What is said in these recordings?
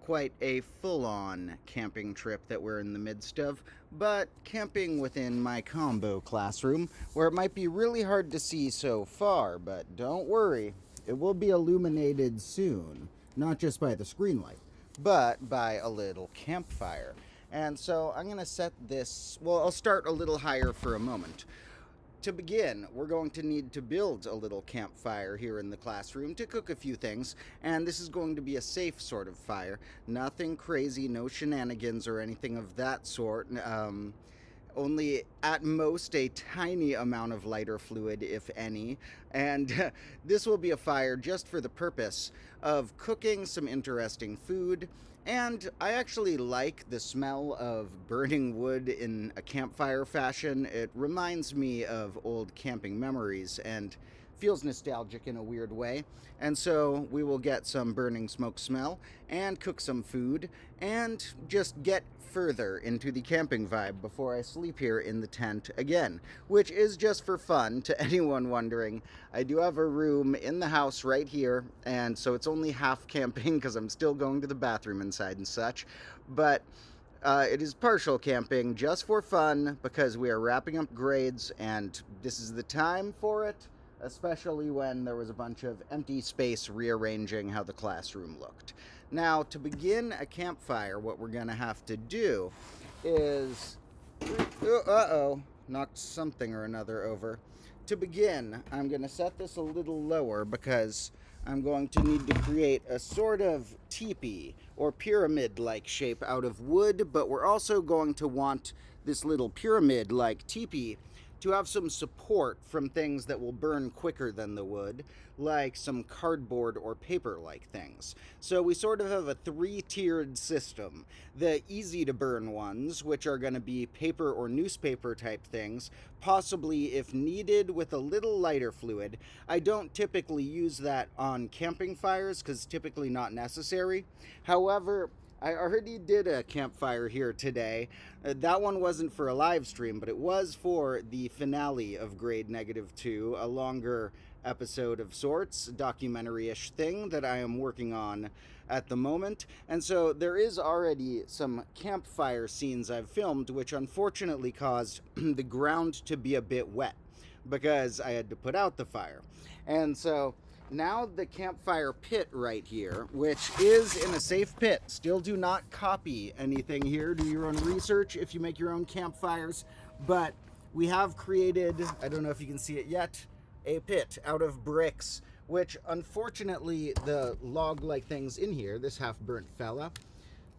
quite a full-on camping trip that we're in the midst of, but camping within my combo classroom, where it might be really hard to see so far, but don't worry, it will be illuminated soon, not just by the screen light, but by a little campfire. And so I'm going to set this, well, I'll start a little higher for a moment. To begin, we're going to need to build a little campfire here in the classroom to cook a few things, and this is going to be a safe sort of fire. Nothing crazy, no shenanigans or anything of that sort. Only at most a tiny amount of lighter fluid, if any, and this will be a fire just for the purpose of cooking some interesting food. And I actually like the smell of burning wood in a campfire fashion. It reminds me of old camping memories and feels nostalgic in a weird way. And so we will get some burning smoke smell and cook some food and just get further into the camping vibe before I sleep here in the tent again, which is just for fun. To anyone wondering, I do have a room in the house right here, and so it's only half camping because I'm still going to the bathroom inside and such, but it is partial camping just for fun because we are wrapping up grades and this is the time for it, especially when there was a bunch of empty space rearranging how the classroom looked. Now, to begin a campfire, what we're gonna have to do is, knocked something or another over. To begin, I'm gonna set this a little lower because I'm going to need to create a sort of teepee or pyramid-like shape out of wood, but we're also going to want this little pyramid-like teepee to have some support from things that will burn quicker than the wood, like some cardboard or paper-like things. So we sort of have a three-tiered system. The easy-to-burn ones, which are going to be paper or newspaper type things, possibly if needed with a little lighter fluid. I don't typically use that on camping fires because typically not necessary. However, I already did a campfire here today. That one wasn't for a live stream, but it was for the finale of Grade -2, a longer episode of sorts, documentary-ish thing that I am working on at the moment. And so there is already some campfire scenes I've filmed, which unfortunately caused the ground to be a bit wet because I had to put out the fire. And so now the campfire pit right here, which is in a safe pit. Still do not copy anything here. Do your own research if you make your own campfires. But we have created, I don't know if you can see it yet, a pit out of bricks, which unfortunately the log-like things in here, this half-burnt fella,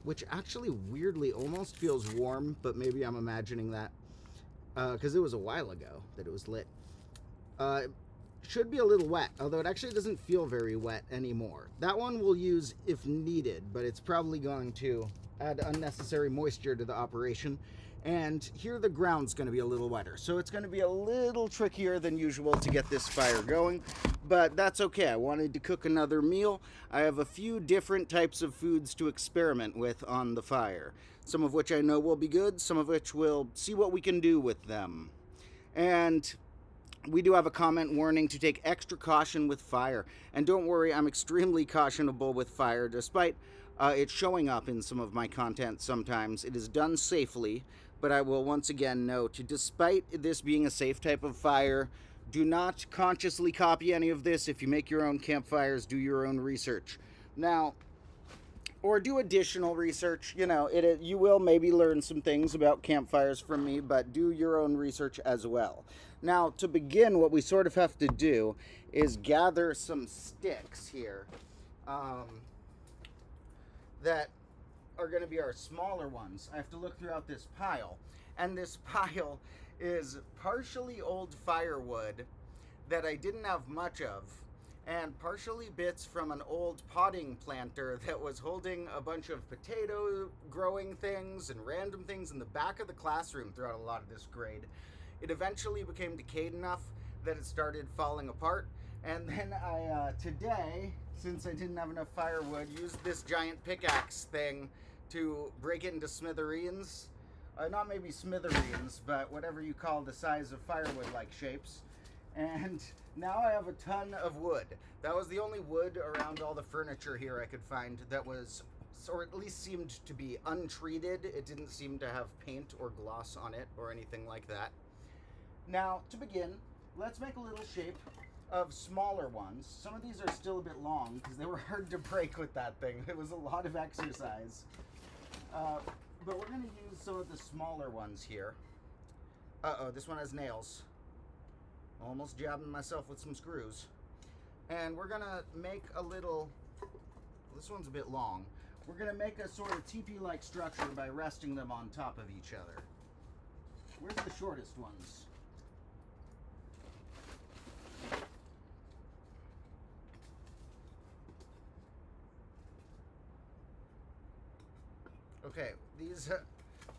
which actually weirdly almost feels warm, but maybe I'm imagining that because it was a while ago that it was lit. Should be a little wet, although it actually doesn't feel very wet anymore. That one we'll use if needed, but it's probably going to add unnecessary moisture to the operation. And here the ground's going to be a little wetter, so it's going to be a little trickier than usual to get this fire going, but that's okay. I wanted to cook another meal. I have a few different types of foods to experiment with on the fire, some of which I know will be good, some of which we'll see what we can do with them. And we do have a comment warning to take extra caution with fire. And don't worry, I'm extremely cautionable with fire, despite it showing up in some of my content sometimes. It is done safely, but I will once again note, despite this being a safe type of fire, do not consciously copy any of this. If you make your own campfires, do your own research. Now, or do additional research. You know, you will maybe learn some things about campfires from me, but do your own research as well. Now, to begin, what we sort of have to do is gather some sticks here that are going to be our smaller ones. I have to look throughout this pile, and this pile is partially old firewood that I didn't have much of, and partially bits from an old potting planter that was holding a bunch of potato growing things and random things in the back of the classroom throughout a lot of this grade. It eventually became decayed enough that it started falling apart, and then I, today, since I didn't have enough firewood, used this giant pickaxe thing to break it into smithereens. Not maybe smithereens, but whatever you call the size of firewood-like shapes. And now I have a ton of wood. That was the only wood around all the furniture here I could find that was or at least seemed to be untreated. It didn't seem to have paint or gloss on it or anything like that. Now, to begin, let's make a little shape of smaller ones. Some of these are still a bit long because they were hard to break with that thing. It was a lot of exercise. But we're going to use some of the smaller ones here. Uh-oh, this one has nails. Almost jabbing myself with some screws. And we're going to make a little... This one's a bit long. We're going to make a sort of teepee-like structure by resting them on top of each other. Where's the shortest ones? Okay, these,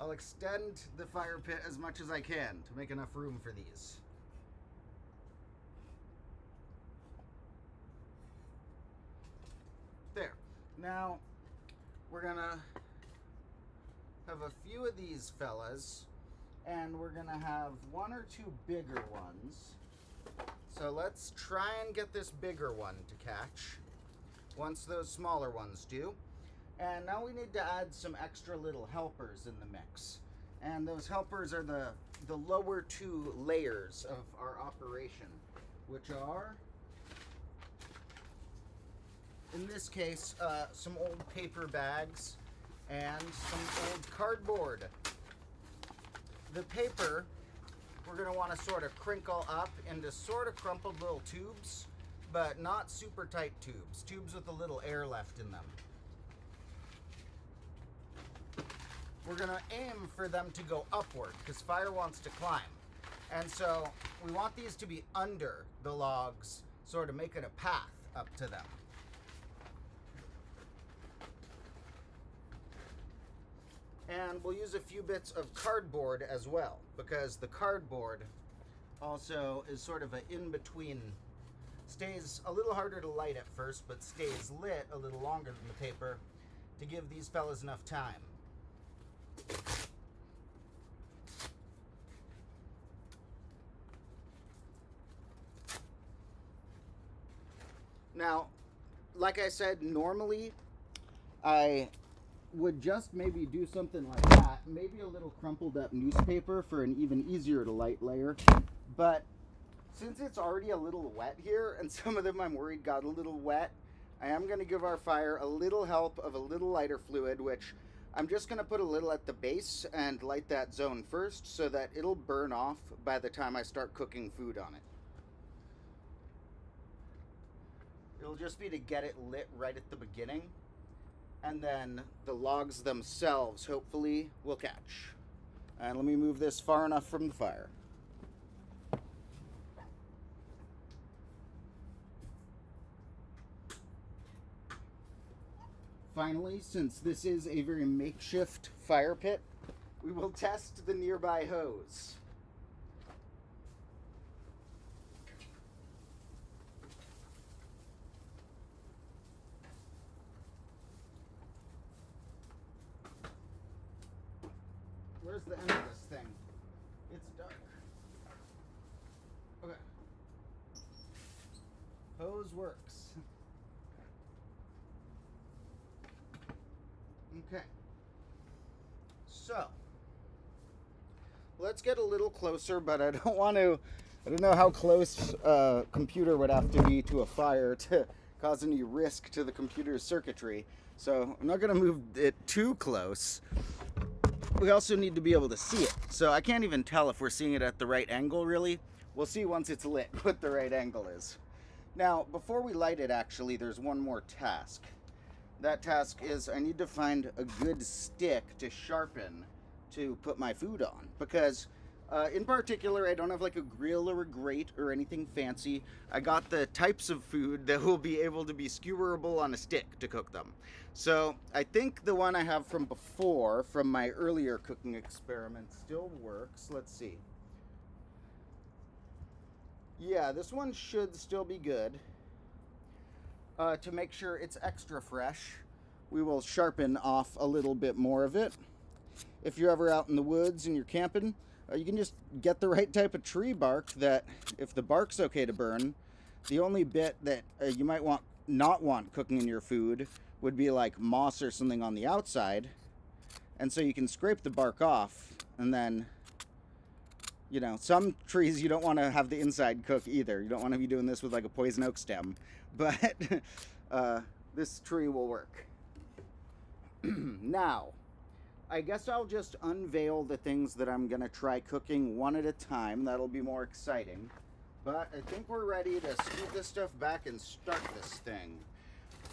I'll extend the fire pit as much as I can to make enough room for these. There. Now, we're gonna have a few of these fellas, and we're gonna have one or two bigger ones. So let's try and get this bigger one to catch once those smaller ones do. And now we need to add some extra little helpers in the mix. And those helpers are the lower two layers of our operation, which are, in this case, some old paper bags and some old cardboard. The paper, we're going to want to sort of crinkle up into sort of crumpled little tubes, but not super tight tubes. Tubes with a little air left in them. We're going to aim for them to go upward because fire wants to climb. And so we want these to be under the logs, sort of making a path up to them. And we'll use a few bits of cardboard as well, because the cardboard also is sort of an in-between. Stays a little harder to light at first, but stays lit a little longer than the paper to give these fellas enough time. Now, like I said, normally I would just maybe do something like that, maybe a little crumpled up newspaper for an even easier to light layer, but since it's already a little wet here, and some of them I'm worried got a little wet, I am going to give our fire a little help of a little lighter fluid, which I'm just going to put a little at the base and light that zone first so that it'll burn off by the time I start cooking food on it. It'll just be to get it lit right at the beginning, and then the logs themselves hopefully will catch. And let me move this far enough from the fire. Finally, since this is a very makeshift fire pit, we will test the nearby hose. Where's the end of this thing? It's dark. Okay. Hose works. Okay. So, let's get a little closer, but I don't know how close a computer would have to be to a fire to cause any risk to the computer's circuitry. So, I'm not going to move it too close. We also need to be able to see it. So I can't even tell if we're seeing it at the right angle, really. We'll see once it's lit what the right angle is. Now, before we light it, actually, there's one more task. That task is I need to find a good stick to sharpen to put my food on. Because, in particular, I don't have like a grill or a grate or anything fancy. I got the types of food that will be able to be skewerable on a stick to cook them. So I think the one I have from before, from my earlier cooking experiment, still works. Let's see. Yeah, this one should still be good. To make sure it's extra fresh, we will sharpen off a little bit more of it. If you're ever out in the woods and you're camping, you can just get the right type of tree bark that, if the bark's okay to burn, the only bit that you might not want cooking in your food would be like moss or something on the outside. And so you can scrape the bark off, and then, you know, some trees you don't want to have the inside cook either. You don't want to be doing this with like a poison oak stem, but this tree will work. Now, I guess I'll just unveil the things that I'm going to try cooking one at a time. That'll be more exciting. But I think we're ready to scoot this stuff back and start this thing.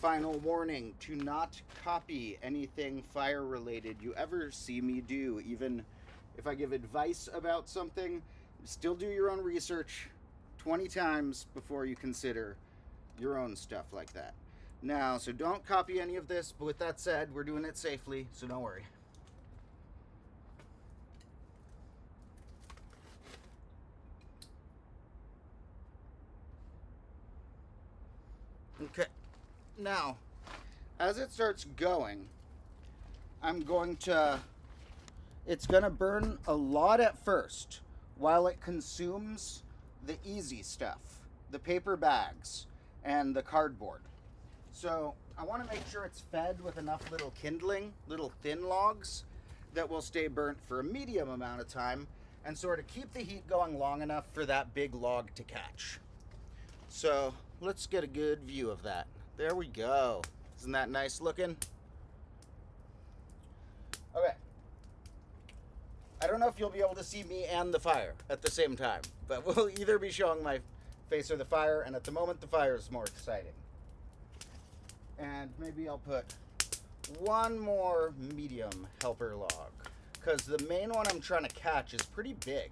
Final warning, to not copy anything fire related you ever see me do. Even if I give advice about something, still do your own research 20 times before you consider your own stuff like that. Now, so don't copy any of this, but with that said, we're doing it safely, so don't worry. Okay. Now, as it starts going, it's going to burn a lot at first while it consumes the easy stuff, the paper bags and the cardboard. So I want to make sure it's fed with enough little kindling, little thin logs that will stay burnt for a medium amount of time and sort of keep the heat going long enough for that big log to catch. So let's get a good view of that. There we go. Isn't that nice looking? Okay. I don't know if you'll be able to see me and the fire at the same time, but we'll either be showing my face or the fire, and at the moment the fire is more exciting. And maybe I'll put one more medium helper log, because the main one I'm trying to catch is pretty big.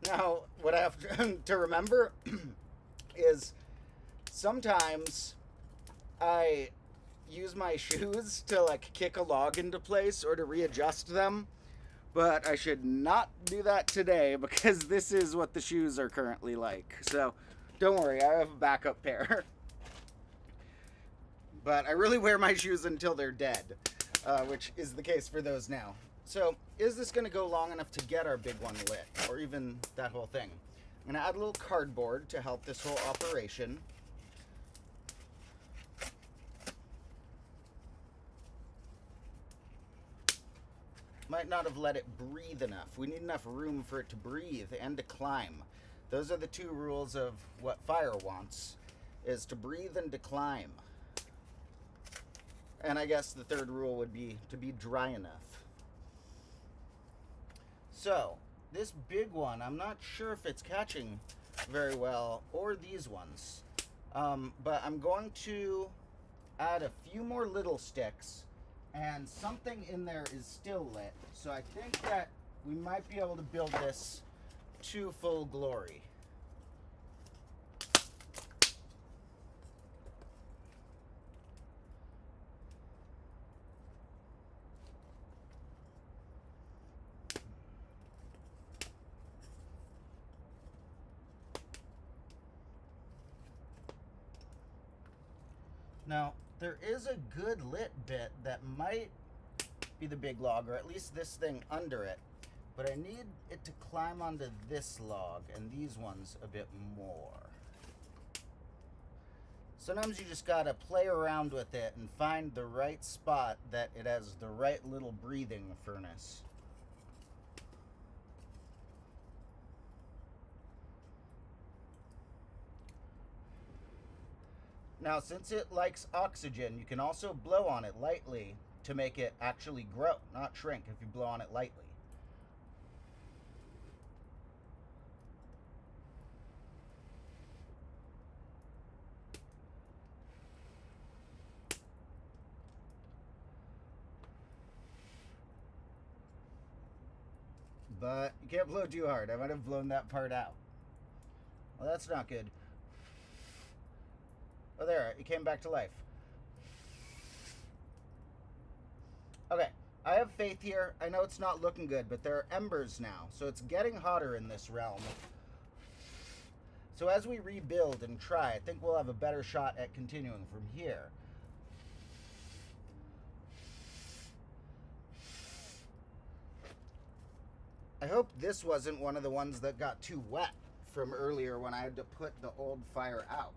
Now, what I have to remember is sometimes I use my shoes to like kick a log into place or to readjust them, but I should not do that today because this is what the shoes are currently like. So don't worry, I have a backup pair. But I really wear my shoes until they're dead, which is the case for those now. So, is this going to go long enough to get our big one lit, or even that whole thing? I'm going to add a little cardboard to help this whole operation. Might not have let it breathe enough. We need enough room for it to breathe and to climb. Those are the two rules of what fire wants, is to breathe and to climb. And I guess the third rule would be to be dry enough. So, this big one, I'm not sure if it's catching very well, or these ones. But I'm going to add a few more little sticks, and something in there is still lit. So I think that we might be able to build this to full glory. Now, there is a good lit bit that might be the big log, or at least this thing under it, but I need it to climb onto this log and these ones a bit more. Sometimes you just gotta play around with it and find the right spot that it has the right little breathing furnace. Now, since it likes oxygen, you can also blow on it lightly to make it actually grow, not shrink if you blow on it lightly. But you can't blow too hard. I might have blown that part out. Well, that's not good. Oh, there, it came back to life. Okay, I have faith here. I know it's not looking good, but there are embers now, so it's getting hotter in this realm. So as we rebuild and try, I think we'll have a better shot at continuing from here. I hope this wasn't one of the ones that got too wet from earlier when I had to put the old fire out.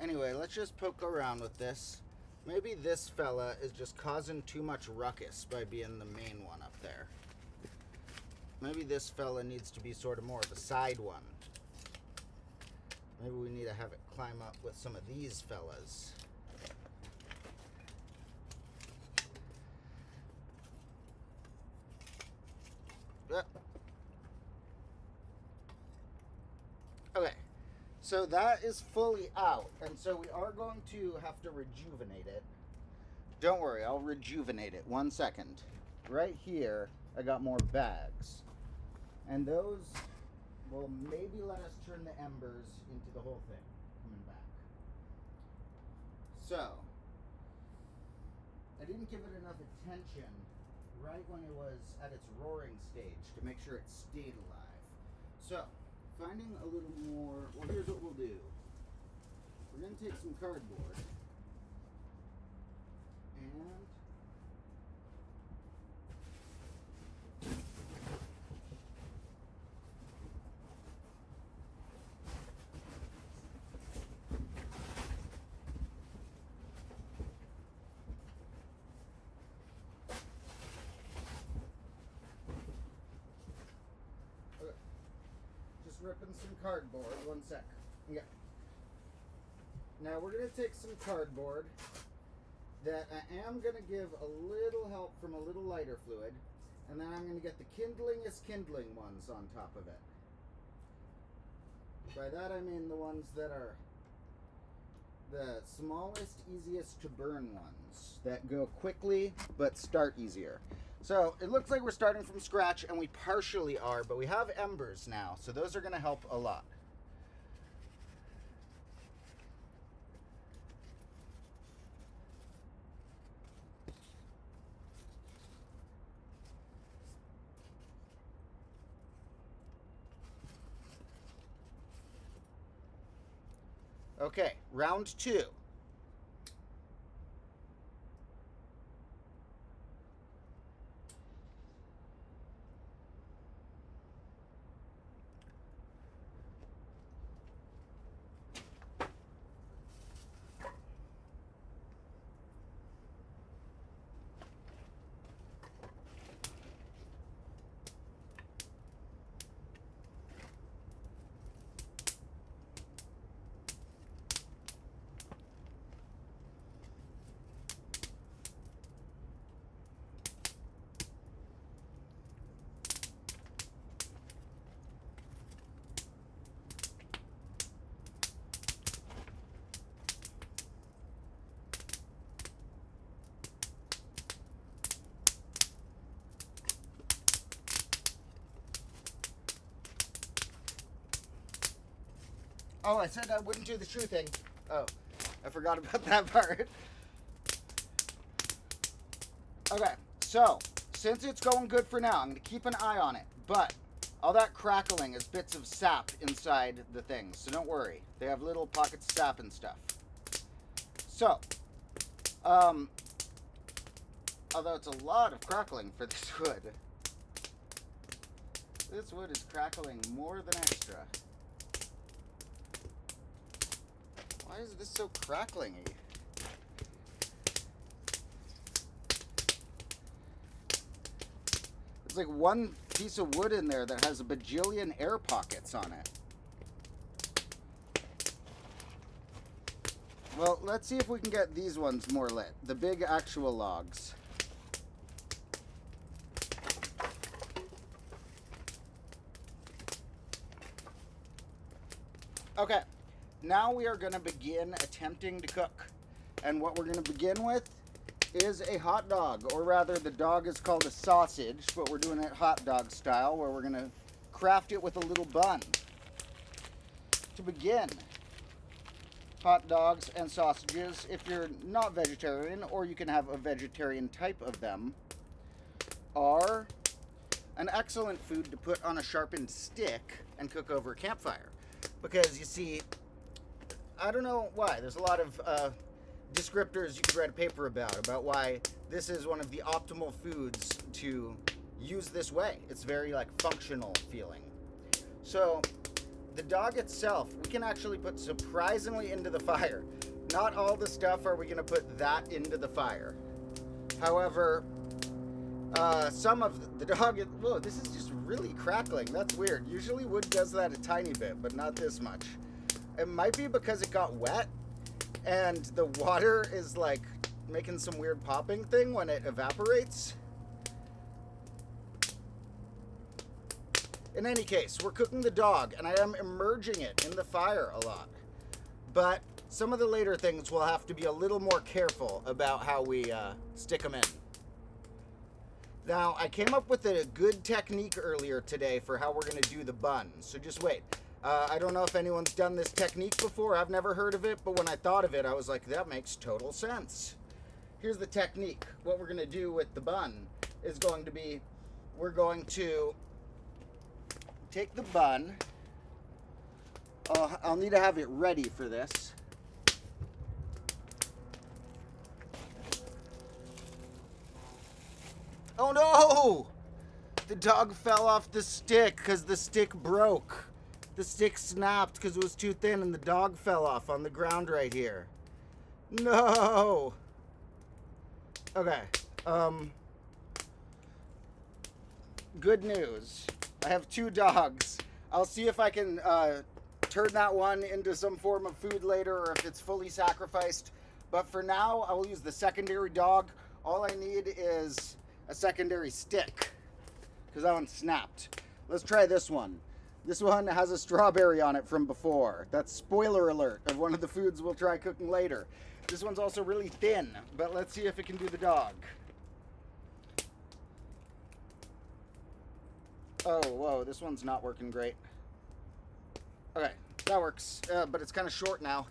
Anyway, let's just poke around with this. Maybe this fella is just causing too much ruckus by being the main one up there. Maybe this fella needs to be sort of more of a side one. Maybe we need to have it climb up with some of these fellas. Okay, so that is fully out, and so we are going to have to rejuvenate it. Don't worry, I'll rejuvenate it. 1 second. Right here, I got more bags. And those will maybe let us turn the embers into the whole thing coming back. So, I didn't give it enough attention right when it was at its roaring stage to make sure it stayed alive. So, finding a little more, well, here's what we'll do. We're going to take some cardboard and ripping some cardboard. 1 sec. Yeah. Now we're going to take some cardboard that I am going to give a little help from a little lighter fluid, and then I'm going to get the kindlingest kindling ones on top of it. By that I mean the ones that are the smallest, easiest to burn ones that go quickly but start easier. So it looks like we're starting from scratch, and we partially are, but we have embers now, so those are going to help a lot. Okay, round 2. Oh, I said I wouldn't do the shoe thing. Oh, I forgot about that part. Okay, so, since it's going good for now, I'm going to keep an eye on it. But, all that crackling is bits of sap inside the things, so don't worry. They have little pockets of sap and stuff. So, although it's a lot of crackling for this wood. This wood is crackling more than extra. Why is this so crackling-y? There's like one piece of wood in there that has a bajillion air pockets on it. Well, let's see if we can get these ones more lit. The big actual logs. Okay. Now we are going to begin attempting to cook. And what we're going to begin with is a hot dog. Or rather, the dog is called a sausage, but we're doing it hot dog style, where we're going to craft it with a little bun. To begin, hot dogs and sausages, if you're not vegetarian, or you can have a vegetarian type of them, are an excellent food to put on a sharpened stick and cook over a campfire. Because, you see, I don't know why. There's a lot of descriptors you could write a paper about why this is one of the optimal foods to use this way. It's very like functional feeling. So the dog itself, we can actually put surprisingly into the fire. Not all the stuff are we going to put that into the fire. However, some of the dog, whoa, this is just really crackling. That's weird. Usually wood does that a tiny bit, but not this much. It might be because it got wet and the water is like making some weird popping thing when it evaporates. In any case, we're cooking the dog and I am immerging it in the fire a lot. But some of the later things we'll have to be a little more careful about how we stick them in. Now, I came up with a good technique earlier today for how we're going to do the bun, so just wait. I don't know if anyone's done this technique before. I've never heard of it, but when I thought of it, I was like, that makes total sense. Here's the technique. What we're going to do with the bun is going to be, we're going to take the bun. I'll need to have it ready for this. Oh no! The dog fell off the stick because the stick broke. The stick snapped because it was too thin and the dog fell off on the ground right here. No! Okay. Good news. I have 2 dogs. I'll see if I can turn that one into some form of food later or if it's fully sacrificed. But for now, I will use the secondary dog. All I need is a secondary stick because that one snapped. Let's try this one. This one has a strawberry on it from before. That's spoiler alert of one of the foods we'll try cooking later. This one's also really thin, but let's see if it can do the dog. Oh, whoa, this one's not working great. Okay, that works, but it's kind of short now.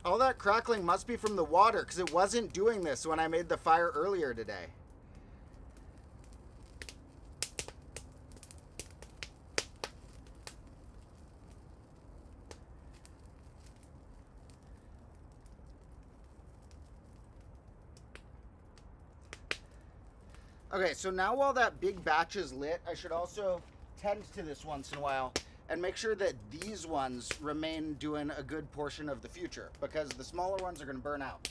All that crackling must be from the water because it wasn't doing this when I made the fire earlier today. Okay, so now while that big batch is lit, I should also tend to this once in a while and make sure that these ones remain doing a good portion of the future because the smaller ones are going to burn out.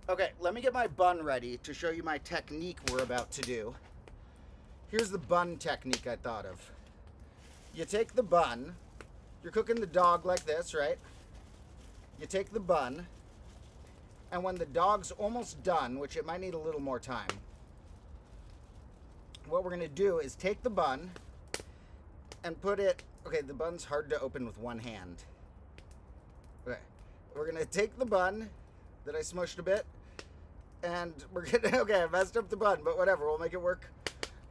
Okay, let me get my bun ready to show you my technique we're about to do. Here's the bun technique I thought of. You take the bun, you're cooking the dog like this, right? You take the bun, and when the dog's almost done, which it might need a little more time, what we're going to do is take the bun and put it, okay, the bun's hard to open with one hand. Okay, we're going to take the bun that I smushed a bit, and we're going to, okay, I messed up the bun, but whatever, we'll make it work.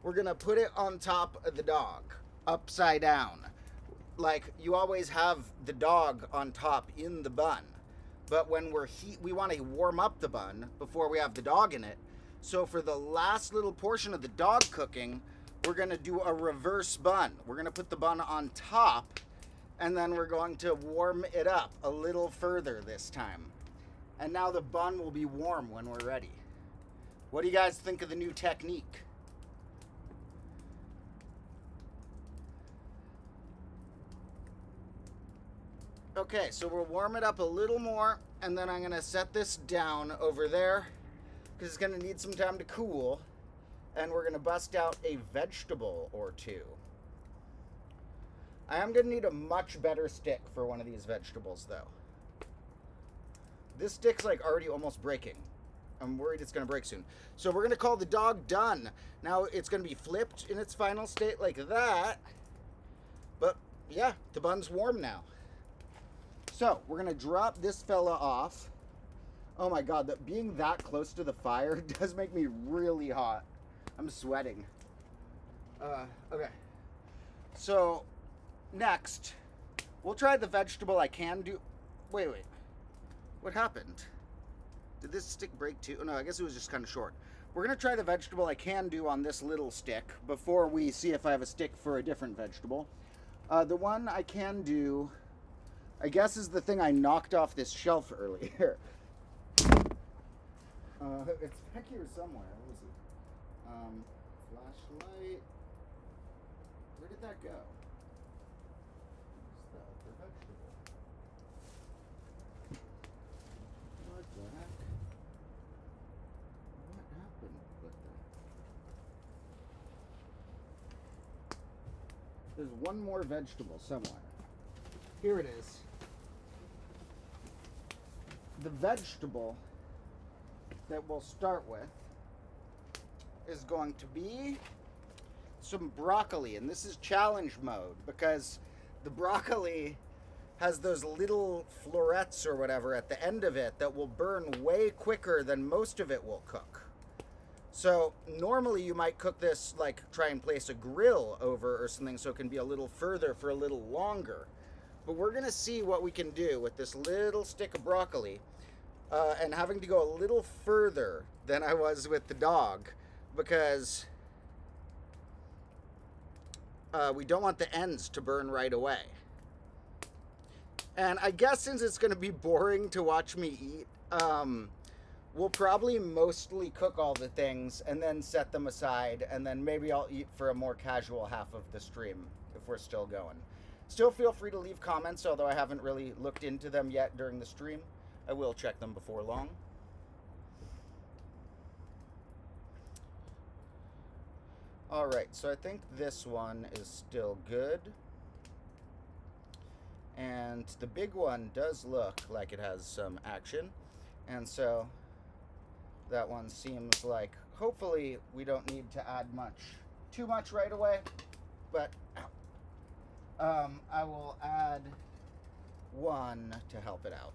We're going to put it on top of the dog, upside down. Like, you always have the dog on top in the bun, but when we want to warm up the bun before we have the dog in it. So for the last little portion of the dog cooking, we're going to do a reverse bun. We're going to put the bun on top, and then we're going to warm it up a little further this time. And now the bun will be warm when we're ready. What do you guys think of the new technique? Okay, so we'll warm it up a little more, and then I'm going to set this down over there because it's going to need some time to cool, and we're going to bust out a vegetable or 2. I am going to need a much better stick for one of these vegetables, though. This stick's like already almost breaking. I'm worried it's going to break soon. So we're going to call the dog done. Now it's going to be flipped in its final state like that, but yeah, the bun's warm now. So we're going to drop this fella off. Oh my god, being that close to the fire does make me really hot. I'm sweating. Okay. So, next, we'll try the vegetable I can do. Wait. What happened? Did this stick break too? Oh, no, I guess it was just kind of short. We're going to try the vegetable I can do on this little stick before we see if I have a stick for a different vegetable. The one I can do, I guess, is the thing I knocked off this shelf earlier. It's back here somewhere. What was it? Flashlight. Where did that go? What's that? The vegetable. What the heck? What happened with that? There's one more vegetable somewhere. Here it is. The vegetable that we'll start with is going to be some broccoli, and this is challenge mode because the broccoli has those little florets or whatever at the end of it that will burn way quicker than most of it will cook. So normally you might cook this, like try and place a grill over or something so it can be a little further for a little longer. But we're gonna see what we can do with this little stick of broccoli. And having to go a little further than I was with the dog because we don't want the ends to burn right away. And I guess since it's going to be boring to watch me eat, we'll probably mostly cook all the things and then set them aside, and then maybe I'll eat for a more casual half of the stream if we're still going. Still feel free to leave comments, although I haven't really looked into them yet during the stream. I will check them before long. Alright, so I think this one is still good. And the big one does look like it has some action. And so that one seems like hopefully we don't need to add too much right away. But I will add one to help it out.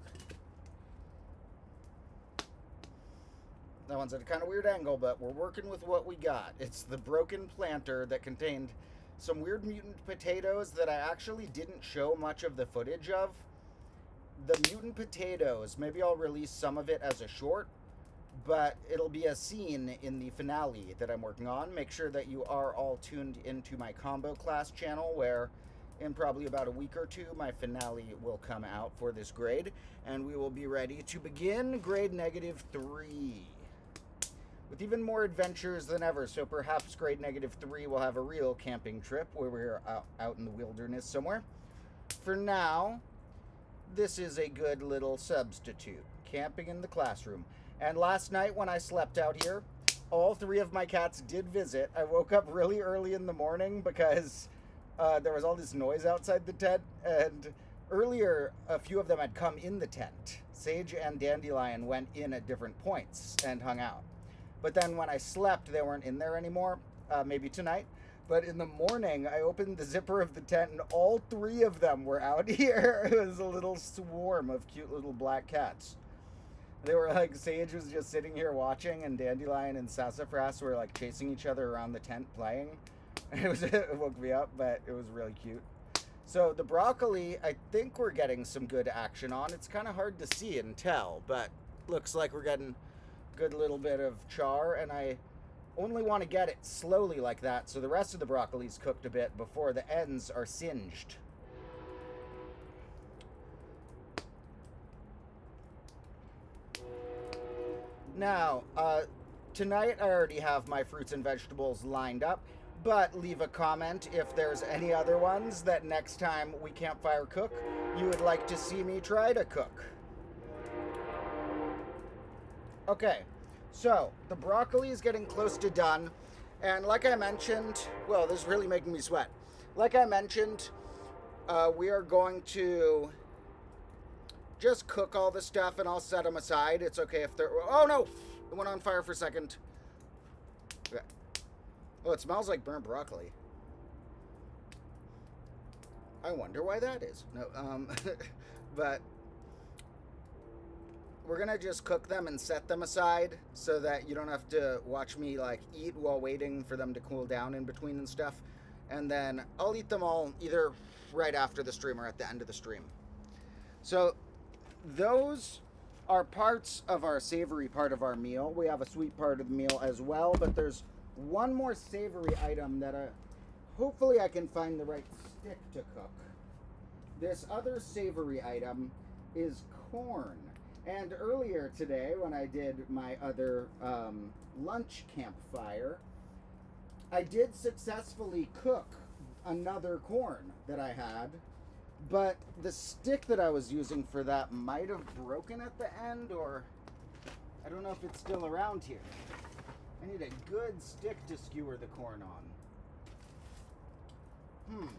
That one's at a kind of weird angle, but we're working with what we got. It's the broken planter that contained some weird mutant potatoes that I actually didn't show much of the footage of. The mutant potatoes, maybe I'll release some of it as a short, but it'll be a scene in the finale that I'm working on. Make sure that you are all tuned into my combo class channel, where in probably about a week or two, my finale will come out for this grade, and we will be ready to begin grade -3. With even more adventures than ever, so perhaps grade -3 will have a real camping trip where we're out in the wilderness somewhere. For now, this is a good little substitute, camping in the classroom. And last night when I slept out here, all 3 of my cats did visit. I woke up really early in the morning because there was all this noise outside the tent, and earlier a few of them had come in the tent. Sage and Dandelion went in at different points and hung out. But then when I slept, they weren't in there anymore, maybe tonight. But in the morning, I opened the zipper of the tent, and all 3 of them were out here. It was a little swarm of cute little black cats. They were like, Sage was just sitting here watching, and Dandelion and Sassafras were like chasing each other around the tent playing. It woke me up, but it was really cute. So the broccoli, I think we're getting some good action on. It's kind of hard to see and tell, but looks like we're getting good little bit of char, and I only want to get it slowly like that so the rest of the broccoli's cooked a bit before the ends are singed. Now, tonight I already have my fruits and vegetables lined up, but leave a comment if there's any other ones that next time we campfire cook you would like to see me try to cook. Okay, so the broccoli is getting close to done, and like I mentioned, well, this is really making me sweat. Like I mentioned, we are going to just cook all the stuff and I'll set them aside. It's okay if they're, oh no, it went on fire for a second. Okay. Oh, it smells like burnt broccoli. I wonder why that is. No, but we're gonna just cook them and set them aside so that you don't have to watch me like eat while waiting for them to cool down in between and stuff. And then I'll eat them all either right after the stream or at the end of the stream. So those are parts of our savory part of our meal. We have a sweet part of the meal as well, but there's one more savory item that hopefully I can find the right stick to cook. This other savory item is corn. And earlier today, when I did my other lunch campfire, I did successfully cook another corn that I had, but the stick that I was using for that might have broken at the end, or I don't know if it's still around here. I need a good stick to skewer the corn on.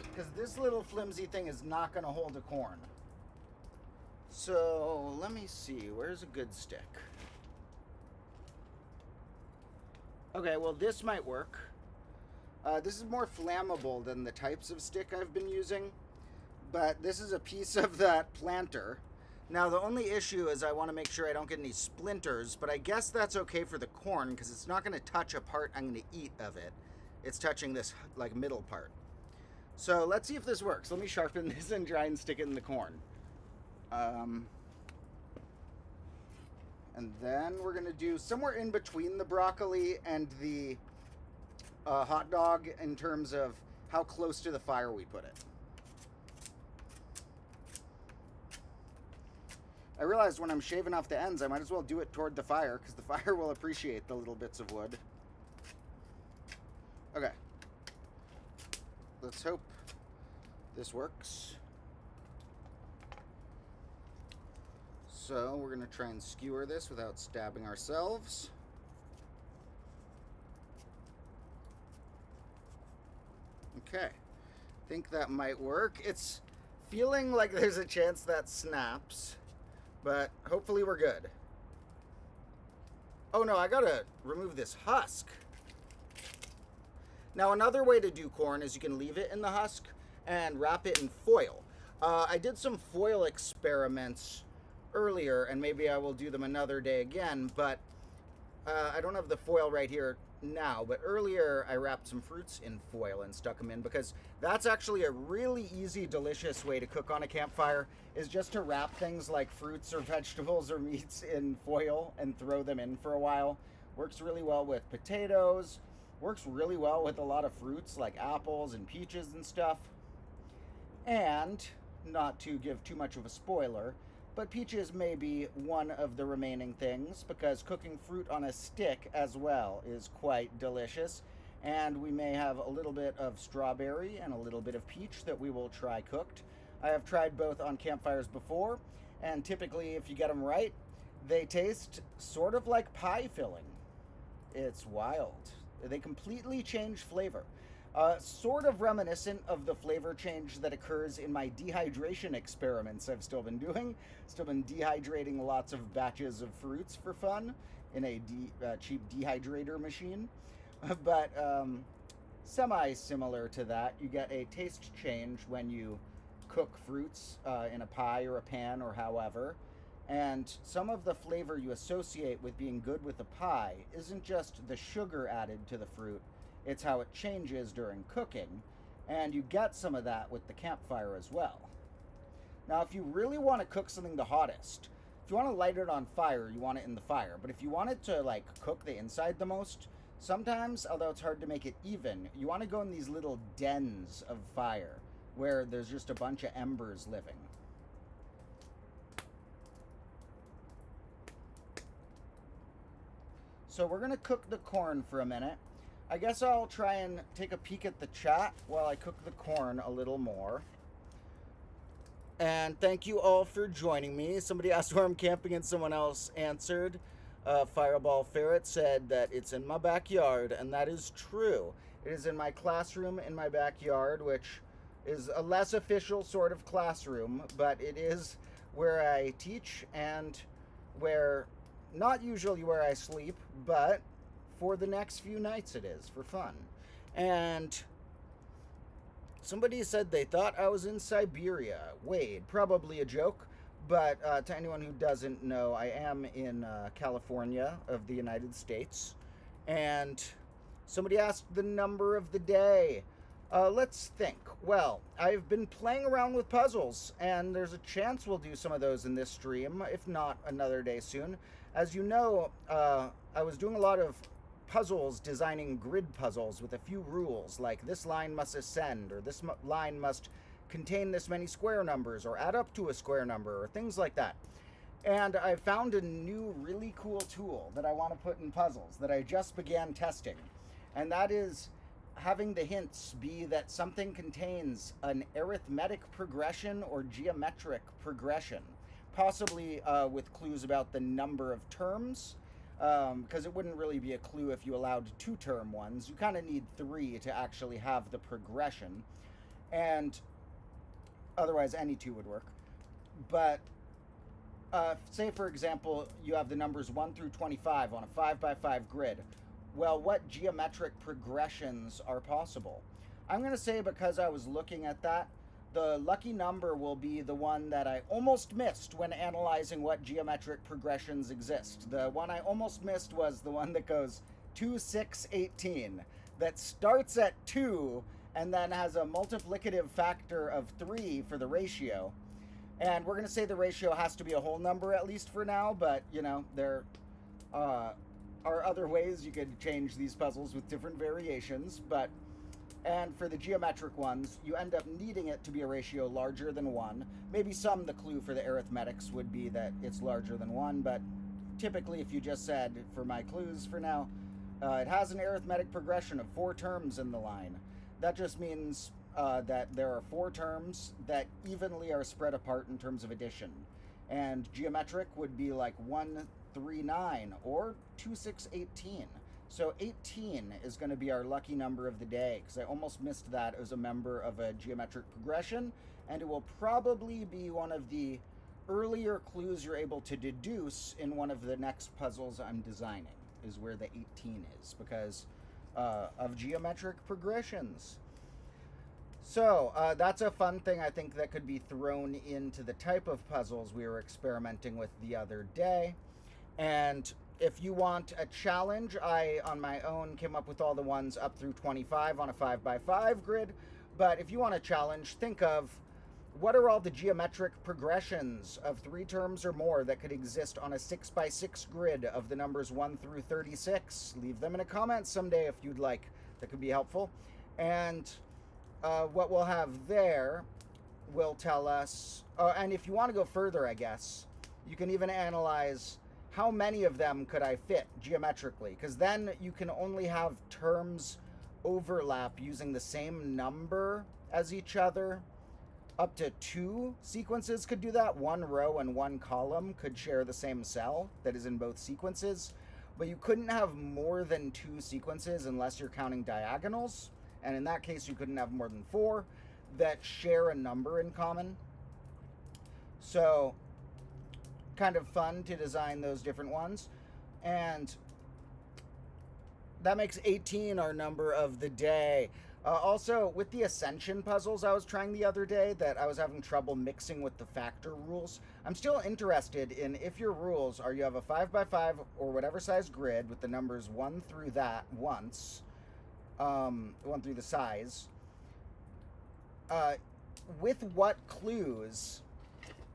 Because this little flimsy thing is not going to hold a corn. So let me see, where's a good stick? Okay, well this might work. This is more flammable than the types of stick I've been using, but this is a piece of that planter. Now the only issue is I want to make sure I don't get any splinters, but I guess that's okay for the corn because it's not going to touch a part I'm going to eat of it. It's touching this like middle part. So let's see if this works. Let me sharpen this and try and stick it in the corn. And then we're going to do somewhere in between the broccoli and the hot dog in terms of how close to the fire we put it. I realized when I'm shaving off the ends, I might as well do it toward the fire because the fire will appreciate the little bits of wood. Okay. Let's hope this works. So we're going to try and skewer this without stabbing ourselves. Okay. I think that might work. It's feeling like there's a chance that snaps, but hopefully we're good. Oh no, I gotta remove this husk. Now another way to do corn is you can leave it in the husk and wrap it in foil. I did some foil experiments earlier, and maybe I will do them another day again, but I don't have the foil right here now, but earlier I wrapped some fruits in foil and stuck them in because that's actually a really easy, delicious way to cook on a campfire, is just to wrap things like fruits or vegetables or meats in foil and throw them in for a while. Works really well with potatoes, works really well with a lot of fruits like apples and peaches and stuff. And, not to give too much of a spoiler, but peaches may be one of the remaining things because cooking fruit on a stick as well is quite delicious. And we may have a little bit of strawberry and a little bit of peach that we will try cooked. I have tried both on campfires before, and typically if you get them right, they taste sort of like pie filling. It's wild. They completely change flavor. Sort of reminiscent of the flavor change that occurs in my dehydration experiments I've still been doing. Still been dehydrating lots of batches of fruits for fun in a cheap dehydrator machine. But semi-similar to that, you get a taste change when you cook fruits in a pie or a pan or however. And some of the flavor you associate with being good with a pie isn't just the sugar added to the fruit, it's how it changes during cooking, and you get some of that with the campfire as well. Now, if you really want to cook something the hottest, if you want to light it on fire, you want it in the fire. But if you want it to like cook the inside the most, sometimes, although it's hard to make it even, you want to go in these little dens of fire where there's just a bunch of embers living. So we're going to cook the corn for a minute. I guess I'll try and take a peek at the chat while I cook the corn a little more. And thank you all for joining me. Somebody asked where I'm camping and someone else answered. Fireball Ferret said that it's in my backyard, and that is true. It is in my classroom in my backyard, which is a less official sort of classroom, but it is where I teach and where, not usually where I sleep, but for the next few nights it is, for fun. And somebody said they thought I was in Siberia. Wade, probably a joke, but to anyone who doesn't know, I am in California of the United States. And somebody asked the number of the day. Let's think. Well, I've been playing around with puzzles, and there's a chance we'll do some of those in this stream, if not another day soon. As you know, I was doing a lot of puzzles, designing grid puzzles with a few rules, like this line must ascend, or this line must contain this many square numbers, or add up to a square number, or things like that. And I found a new really cool tool that I want to put in puzzles that I just began testing. And that is having the hints be that something contains an arithmetic progression or geometric progression, possibly with clues about the number of terms, because it wouldn't really be a clue if you allowed 2-term ones. You kind of need 3 to actually have the progression, and otherwise any 2 would work. But say, for example, you have the numbers 1 through 25 on a 5x5 grid. Well, what geometric progressions are possible? I'm going to say, because I was looking at that, the lucky number will be the one that I almost missed when analyzing what geometric progressions exist. The one I almost missed was the one that goes 2, 6, 18, that starts at 2 and then has a multiplicative factor of 3 for the ratio. And we're going to say the ratio has to be a whole number, at least for now, but, you know, there are other ways you could change these puzzles with different variations. And for the geometric ones, you end up needing it to be a ratio larger than 1. Maybe the clue for the arithmetics would be that it's larger than 1, but typically if you just said, for my clues for now, it has an arithmetic progression of 4 terms in the line. That just means that there are 4 terms that evenly are spread apart in terms of addition. And geometric would be like 1, 3, 9, or 2, 6, 18. So 18 is going to be our lucky number of the day, because I almost missed that as a member of a geometric progression, and it will probably be one of the earlier clues you're able to deduce in one of the next puzzles I'm designing, is where the 18 is, because of geometric progressions. So that's a fun thing, I think, that could be thrown into the type of puzzles we were experimenting with the other day. And if you want a challenge, I, on my own, came up with all the ones up through 25 on a 5x5 grid. But if you want a challenge, think of what are all the geometric progressions of 3 terms or more that could exist on a 6x6 grid of the numbers 1 through 36. Leave them in a comment someday if you'd like. That could be helpful. And what we'll have there will tell us, and if you want to go further, I guess, you can even analyze how many of them could I fit geometrically, because then you can only have terms overlap using the same number as each other. Up to 2 sequences could do that. 1 row and 1 column could share the same cell that is in both sequences, but you couldn't have more than 2 sequences unless you're counting diagonals, and in that case you couldn't have more than 4 that share a number in common. So kind of fun to design those different ones. And that makes 18 our number of the day. Also, with the Ascension puzzles I was trying the other day that I was having trouble mixing with the factor rules, I'm still interested in if your rules are you have a 5x5 or whatever size grid with the numbers 1 through that once, 1 through the size, with what clues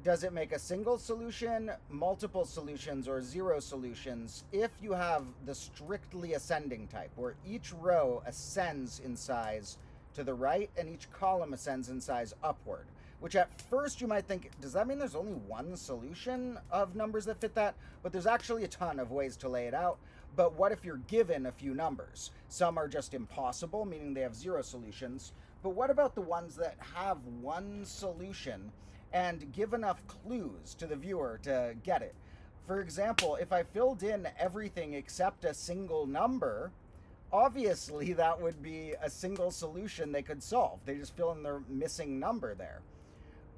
does it make a single solution, multiple solutions, or 0 solutions if you have the strictly ascending type, where each row ascends in size to the right and each column ascends in size upward? Which at first you might think, does that mean there's only 1 solution of numbers that fit that? But there's actually a ton of ways to lay it out. But what if you're given a few numbers? Some are just impossible, meaning they have 0 solutions. But what about the ones that have 1 solution and give enough clues to the viewer to get it? For example, if I filled in everything except a single number, obviously that would be a single solution they could solve. They just fill in their missing number there.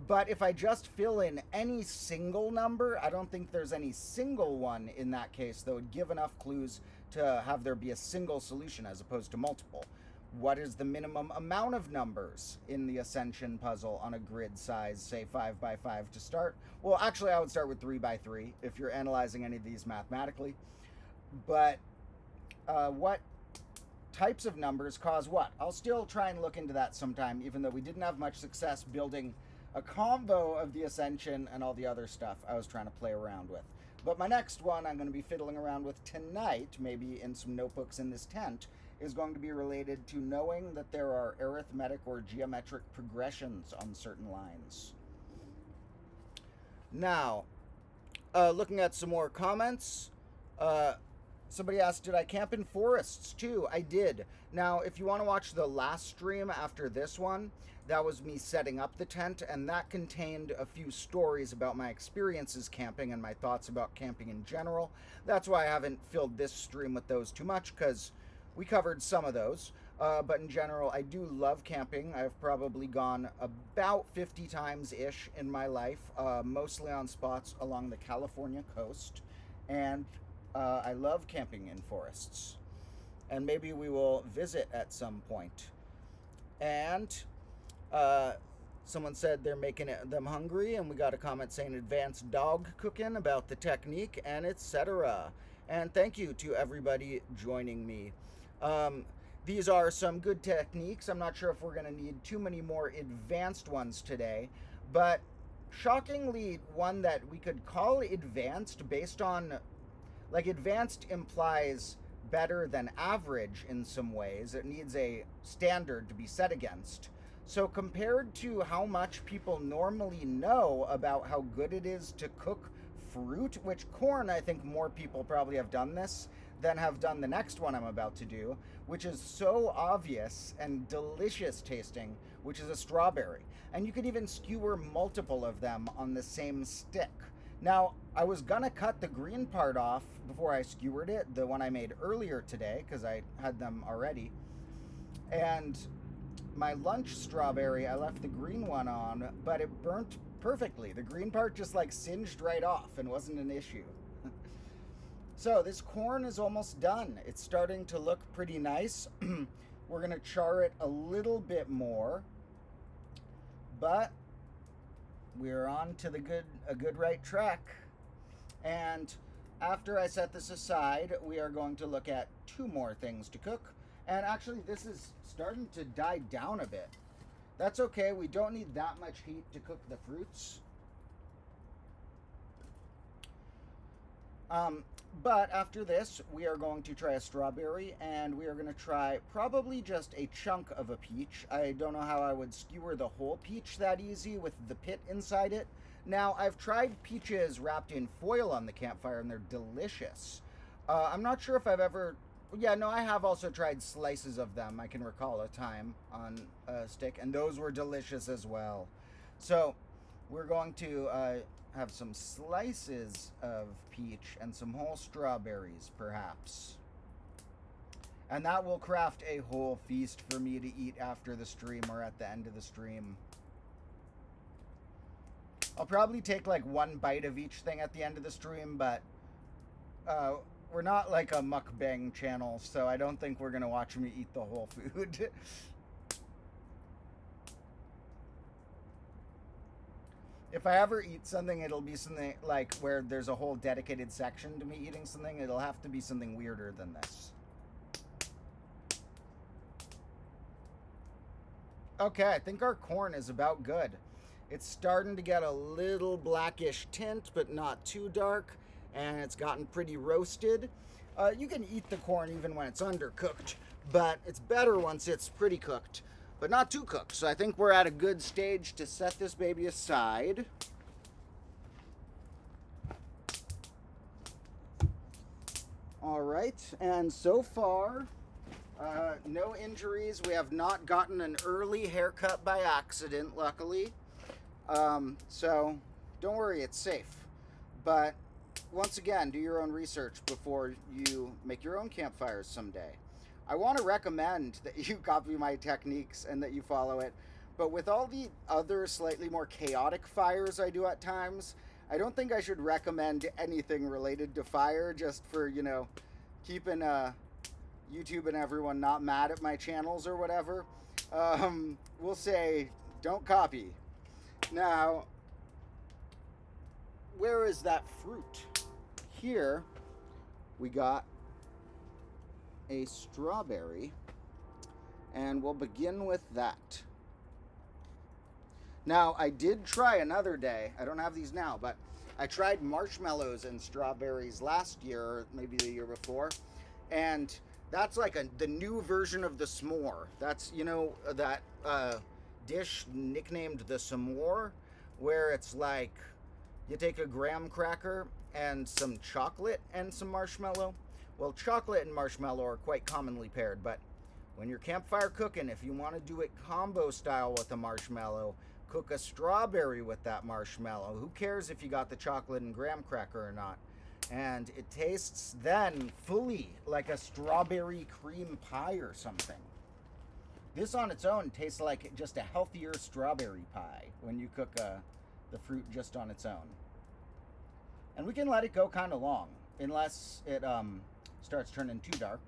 But if I just fill in any single number, I don't think there's any single one in that case that would give enough clues to have there be a single solution as opposed to multiple. What is the minimum amount of numbers in the Ascension puzzle on a grid size, say 5x5 to start? Well, actually, I would start with 3x3 if you're analyzing any of these mathematically. But what types of numbers cause what? I'll still try and look into that sometime, even though we didn't have much success building a combo of the Ascension and all the other stuff I was trying to play around with. But my next one I'm going to be fiddling around with tonight, maybe in some notebooks in this tent, is going to be related to knowing that there are arithmetic or geometric progressions on certain lines. Now, looking at some more comments, somebody asked, did I camp in forests too? I did. Now, if you want to watch the last stream after this one, that was me setting up the tent, and that contained a few stories about my experiences camping and my thoughts about camping in general. That's why I haven't filled this stream with those too much, because we covered some of those. But in general, I do love camping. I've probably gone about 50 times-ish in my life, mostly on spots along the California coast. And I love camping in forests. And maybe we will visit at some point. And someone said they're making them hungry, and we got a comment saying advanced dog cooking about the technique, and etc. And thank you to everybody joining me. These are some good techniques. I'm not sure if we're going to need too many more advanced ones today, but shockingly, one that we could call advanced based on, like, advanced implies better than average in some ways. It needs a standard to be set against. So compared to how much people normally know about how good it is to cook fruit, which corn, I think more people probably have done this than have done the next one I'm about to do, which is so obvious and delicious tasting, which is a strawberry. And you could even skewer multiple of them on the same stick. Now, I was gonna cut the green part off before I skewered it, the one I made earlier today, because I had them already. And my lunch strawberry, I left the green one on, but it burnt perfectly. The green part just like singed right off and wasn't an issue. So this corn is almost done. It's starting to look pretty nice. We're gonna char it a little bit more, but we're on to a good right track. And after I set this aside, we are going to look at two more things to cook. And actually, this is starting to die down a bit. That's okay. We don't need that much heat to cook the fruits. But after this, we are going to try a strawberry, and we are going to try probably just a chunk of a peach. I don't know how I would skewer the whole peach that easy with the pit inside it. Now, I've tried peaches wrapped in foil on the campfire, and they're delicious. I'm not sure if I've ever... Yeah, no, I have also tried slices of them. I can recall a time on a stick, and those were delicious as well. So, we're going to have some slices of peach and some whole strawberries, perhaps. And that will craft a whole feast for me to eat after the stream or at the end of the stream. I'll probably take like one bite of each thing at the end of the stream, but we're not like a mukbang channel, so I don't think we're going to watch me eat the whole food. If I ever eat something, it'll be something like where there's a whole dedicated section to me eating something. It'll have to be something weirder than this. Okay, I think our corn is about good. It's starting to get a little blackish tint, but not too dark. And it's gotten pretty roasted. You can eat the corn even when it's undercooked, but it's better once it's pretty cooked, but not too cooked. So I think we're at a good stage to set this baby aside. All right, and so far, no injuries. We have not gotten an early haircut by accident, luckily. So don't worry, it's safe. But once again, do your own research before you make your own campfires someday. I want to recommend that you copy my techniques and that you follow it. But with all the other slightly more chaotic fires I do at times, I don't think I should recommend anything related to fire, just for, you know, keeping YouTube and everyone not mad at my channels or whatever. We'll say, don't copy. Now, where is that fruit? Here, we got a strawberry, and we'll begin with that. Now, I did try another day. I don't have these now, but I tried marshmallows and strawberries last year, or maybe the year before, and that's like the new version of the s'more. That's, you know, that dish nicknamed the s'more, where it's like you take a graham cracker and some chocolate and some marshmallow. Well, chocolate and marshmallow are quite commonly paired, but when you're campfire cooking, if you want to do it combo style with a marshmallow, cook a strawberry with that marshmallow. Who cares if you got the chocolate and graham cracker or not? And it tastes then fully like a strawberry cream pie or something. This on its own tastes like just a healthier strawberry pie when you cook the fruit just on its own. And we can let it go kind of long, unless it starts turning too dark.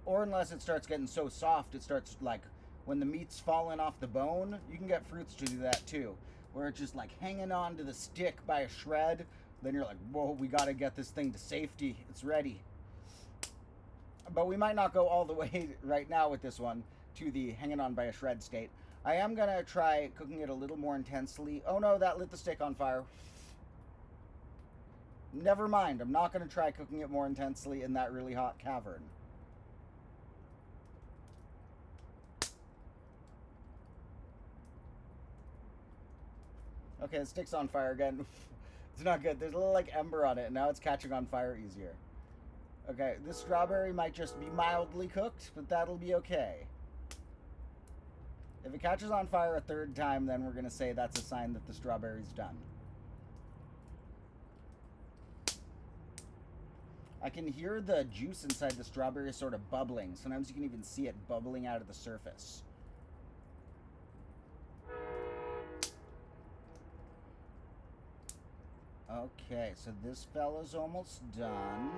Or unless it starts getting so soft, it starts like, when the meat's falling off the bone, you can get fruits to do that too, where it's just like hanging on to the stick by a shred. Then you're like, whoa, we got to get this thing to safety. It's ready. But we might not go all the way right now with this one to the hanging on by a shred state. I am going to try cooking it a little more intensely. Oh no, that lit the stick on fire. Never mind, I'm not going to try cooking it more intensely in that really hot cavern. Okay, the stick's on fire again. It's not good. There's a little like ember on it, and now it's catching on fire easier. Okay, this strawberry might just be mildly cooked, but that'll be okay. If it catches on fire a third time, then we're going to say that's a sign that the strawberry's done. I can hear the juice inside the strawberry sort of bubbling. Sometimes you can even see it bubbling out of the surface. Okay, so this fella's almost done.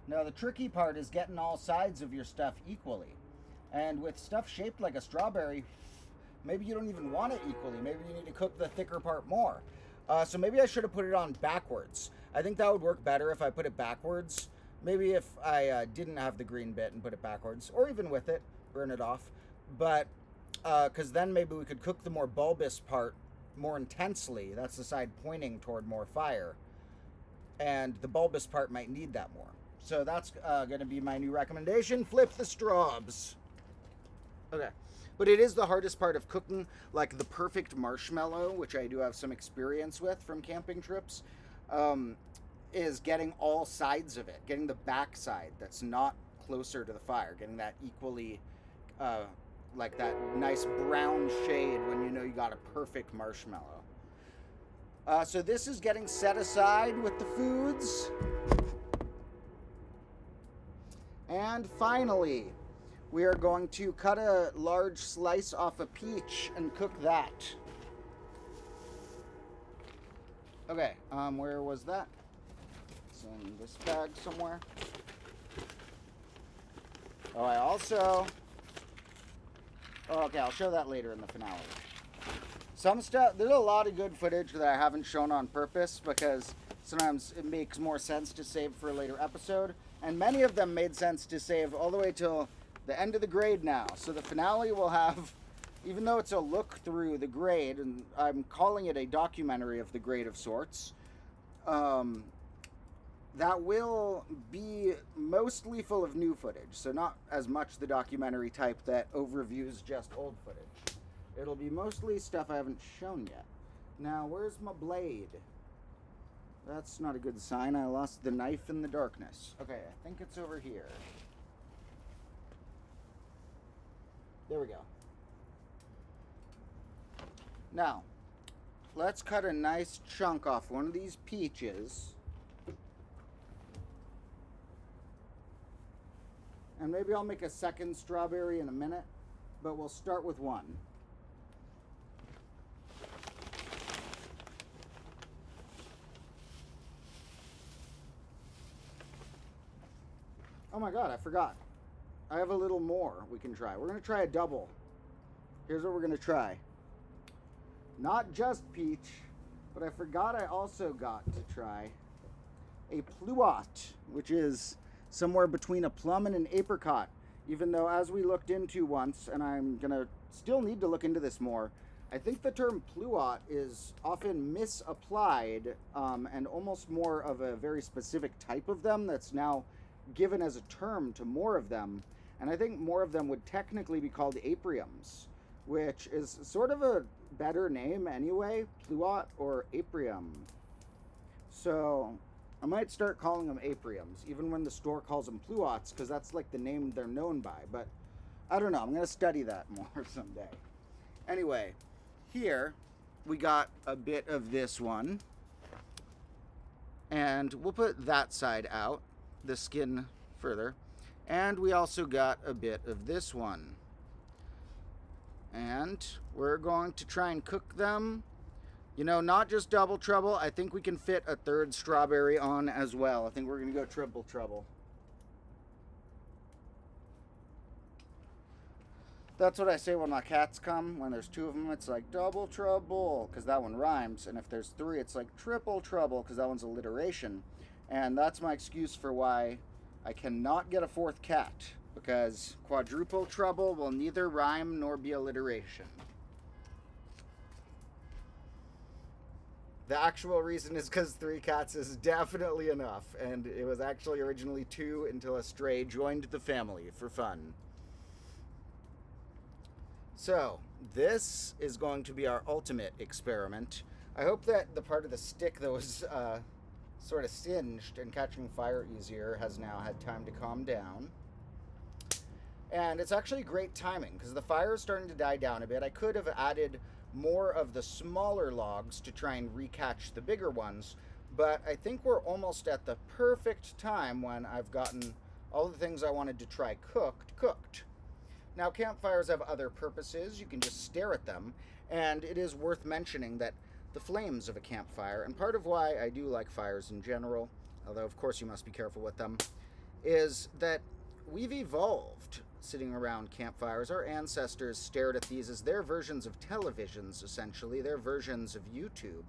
Now the tricky part is getting all sides of your stuff equally. And with stuff shaped like a strawberry, maybe you don't even want it equally. Maybe you need to cook the thicker part more. So maybe I should have put it on backwards. I think that would work better if I put it backwards. Maybe if I didn't have the green bit and put it backwards, or even with it, burn it off. But, because then maybe we could cook the more bulbous part more intensely. That's the side pointing toward more fire. And the bulbous part might need that more. So that's going to be my new recommendation. Flip the straws. Okay. But it is the hardest part of cooking, like the perfect marshmallow, which I do have some experience with from camping trips, is getting all sides of it, getting the back side that's not closer to the fire, getting that equally, like that nice brown shade when you know you got a perfect marshmallow. So this is getting set aside with the foods. And finally, we are going to cut a large slice off a peach and cook that. Okay, where was that? It's in this bag somewhere. Oh, I also... Oh, okay, I'll show that later in the finale. Some stuff... There's a lot of good footage that I haven't shown on purpose because sometimes it makes more sense to save for a later episode. And many of them made sense to save all the way till the end of the grade now. So the finale will have, even though it's a look through the grade, and I'm calling it a documentary of the grade of sorts, that will be mostly full of new footage. So not as much the documentary type that overviews just old footage. It'll be mostly stuff I haven't shown yet. Now, where's my blade? That's not a good sign. I lost the knife in the darkness. Okay, I think it's over here. There we go. Now, let's cut a nice chunk off one of these peaches. And maybe I'll make a second strawberry in a minute, but we'll start with one. Oh my god, I forgot. I have a little more we can try. We're going to try a double. Here's what we're going to try. Not just peach, but I forgot I also got to try a pluot, which is somewhere between a plum and an apricot. Even though, as we looked into once, and I'm going to still need to look into this more, I think the term pluot is often misapplied and almost more of a very specific type of them that's now given as a term to more of them. And I think more of them would technically be called apriums, which is sort of a better name anyway, pluot or aprium. So I might start calling them apriums, even when the store calls them pluots, because that's like the name they're known by. But I don't know, I'm going to study that more someday. Anyway, here we got a bit of this one, and we'll put that side out, the skin further, and we also got a bit of this one, and we're going to try and cook them, you know, not just double trouble. I think we can fit a third strawberry on as well. I think we're gonna go triple trouble. That's what I say when my cats come. When there's 2 of them, it's like double trouble, because that one rhymes. And if there's 3, it's like triple trouble, because that one's alliteration. And that's my excuse for why I cannot get a 4th cat, because quadruple trouble will neither rhyme nor be alliteration. The actual reason is because 3 cats is definitely enough, and it was actually originally 2 until a stray joined the family for fun. So, this is going to be our ultimate experiment. I hope that the part of the stick that was sort of singed and catching fire easier has now had time to calm down. And it's actually great timing, because the fire is starting to die down a bit. I could have added more of the smaller logs to try and recatch the bigger ones, but I think we're almost at the perfect time when I've gotten all the things I wanted to try cooked. Now, campfires have other purposes. You can just stare at them, and it is worth mentioning that the flames of a campfire, and part of why I do like fires in general, although of course you must be careful with them, is that we've evolved sitting around campfires. Our ancestors stared at these as their versions of televisions, essentially, their versions of YouTube.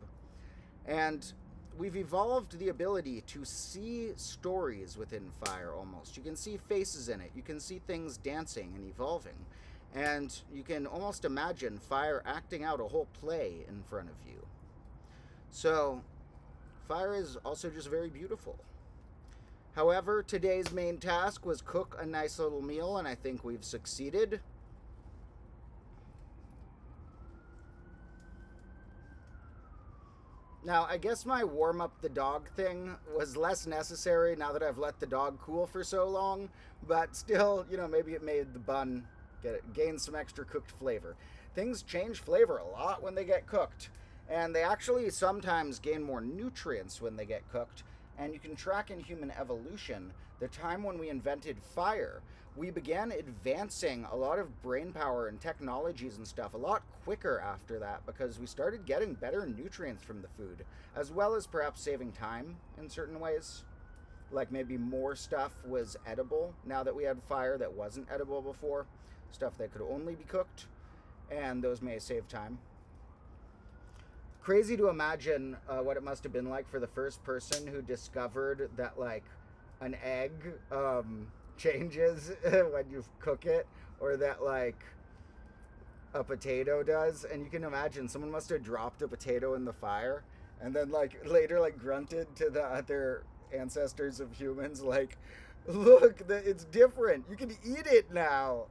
And we've evolved the ability to see stories within fire almost. You can see faces in it. You can see things dancing and evolving. And you can almost imagine fire acting out a whole play in front of you. So, fire is also just very beautiful. However, today's main task was cook a nice little meal, and I think we've succeeded. Now, I guess my warm up the dog thing was less necessary now that I've let the dog cool for so long, but still, you know, maybe it made the bun gain some extra cooked flavor. Things change flavor a lot when they get cooked, and they actually sometimes gain more nutrients when they get cooked. And you can track in human evolution the time when we invented fire. We began advancing a lot of brain power and technologies and stuff a lot quicker after that, because we started getting better nutrients from the food, as well as perhaps saving time in certain ways. Like maybe more stuff was edible now that we had fire that wasn't edible before. Stuff that could only be cooked, and those may save time. Crazy to imagine what it must have been like for the first person who discovered that, like, an egg changes when you cook it, or that, like, a potato does. And you can imagine someone must have dropped a potato in the fire and then, like, later, like, grunted to the other ancestors of humans, like, look, it's different. You can eat it now.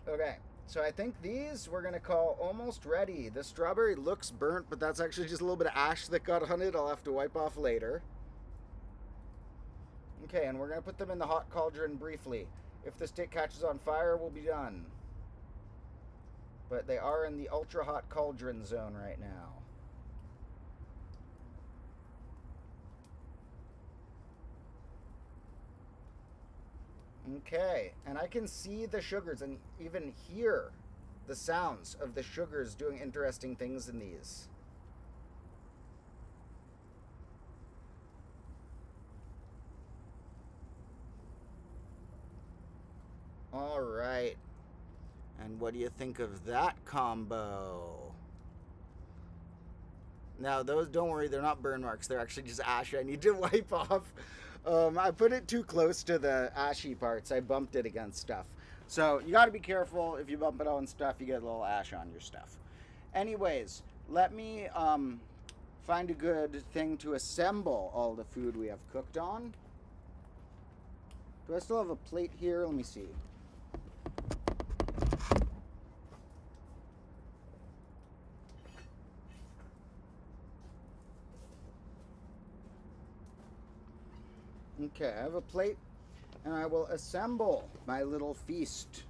Okay, so I think these we're going to call almost ready. The strawberry looks burnt, but that's actually just a little bit of ash that got on it. I'll have to wipe off later. Okay, and we're going to put them in the hot cauldron briefly. If the stick catches on fire, we'll be done. But they are in the ultra hot cauldron zone right now. Okay, and I can see the sugars and even hear the sounds of the sugars doing interesting things in these. All right, and what do you think of that combo? Now, those, don't worry, they're not burn marks. They're actually just ash I need to wipe off. I put it too close to the ashy parts. I bumped it against stuff. So you got to be careful. If you bump it on stuff, you get a little ash on your stuff. Anyways, let me find a good thing to assemble all the food we have cooked on. Do I still have a plate here? Let me see. Okay, I have a plate, and I will assemble my little feast.